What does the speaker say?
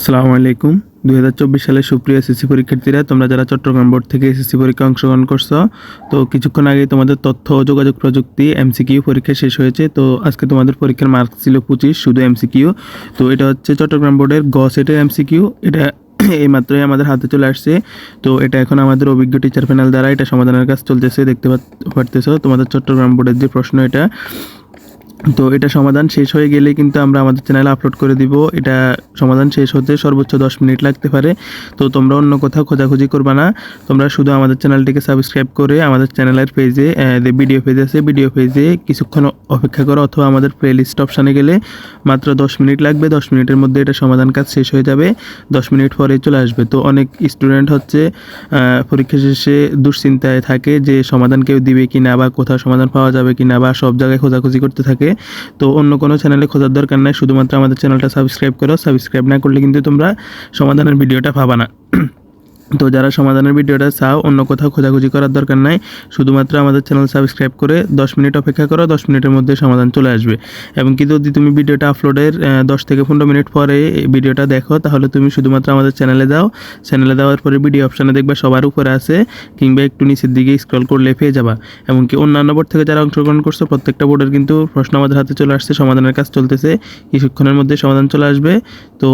আসসালামু আলাইকুম। 2024 সালের সুপ্রিয় এসএসসি পরীক্ষার্থীরা, তোমরা যারা চট্টগ্রাম বোর্ড থেকে এসএসসি পরীক্ষায় অংশগ্রহণ করছো, তো কিছুক্ষণ আগে তোমাদের তথ্য ও যোগাযোগ প্রযুক্তি এমসিকিউ পরীক্ষা শেষ হয়েছে। তো আজকে তোমাদের পরীক্ষার মার্কস ছিল 25, শুধু এমসিকিউ। তো এটা হচ্ছে চট্টগ্রাম বোর্ডের গ সেটের এমসিকিউ। এটা এইমাত্রই আমাদের হাতে চলে আসছে। তো এটা এখন আমাদের অভিজ্ঞ টিচার প্যানেল দ্বারা এটা সমাধানের কাজ চলতেছে, দেখতে পারতেছো তোমাদের চট্টগ্রাম বোর্ডের যে প্রশ্ন এটা। তো এটা সমাধান শেষ হয়ে গেলে কিন্তু আমরা আমাদের চ্যানেলে আপলোড করে দিব। এটা সমাধান শেষ হতে সর্বোচ্চ 10 মিনিট লাগতে পারে। তো তোমরা অন্য কোথাও খোঁজাখুঁজি করবা না, তোমরা শুধু আমাদের চ্যানেলটিকে সাবস্ক্রাইব করে আমাদের চ্যানেলের পেজে ভিডিও পেজ আছে, ভিডিও পেজে কিছুক্ষণ অপেক্ষা করো, অথবা আমাদের প্লেলিস্ট অপশানে গেলে মাত্র 10 মিনিট লাগবে। 10 মিনিটের মধ্যে এটা সমাধান কাজ শেষ হয়ে যাবে, 10 মিনিট পরে চলে আসবে। তো অনেক স্টুডেন্ট হচ্ছে পরীক্ষা শেষে দুশ্চিন্তায় থাকে যে সমাধান কেউ দিবে কি না, বা কোথাও সমাধান পাওয়া যাবে কি না, বা সব জায়গায় খোঁজাখুঁজি করতে থাকে। তো অন্য কোনো চ্যানেলে খোঁজার দরকার নাই, শুধুমাত্র আমাদের চ্যানেলটা সাবস্ক্রাইব করো। সাবস্ক্রাইব না করলে কিন্তু তোমরা সমাধানের ভিডিওটা পাবা না। তো যারা সমাধানের ভিডিওটা চাও, অন্য কোথাও খোঁজাখুঁজি করার দরকার নাই, শুধুমাত্র আমাদের চ্যানেল সাবস্ক্রাইব করে 10 মিনিট অপেক্ষা করো, 10 মিনিটের মধ্যে সমাধান চলে আসবে। এবং কি যদি তুমি ভিডিওটা আপলোডের 10 থেকে 15 মিনিট পরে ভিডিওটা দেখো, তাহলে তুমি শুধুমাত্র আমাদের চ্যানেলে যাও, চ্যানেলে দেওয়ার পরে ভিডিও অপশানে দেখবে সবার উপরে আছে, কিংবা একটু নিচের দিকে স্ক্রল করলে পেয়ে যাবা। এমনকি অন্যান্য বোর্ড থেকে যারা অংশগ্রহণ করছো, প্রত্যেকটা বোর্ডের কিন্তু প্রশ্ন আমাদের হাতে চলে আসছে, সমাধানের কাজ চলতেছে, কিছুক্ষণের মধ্যে সমাধান চলে আসবে। তো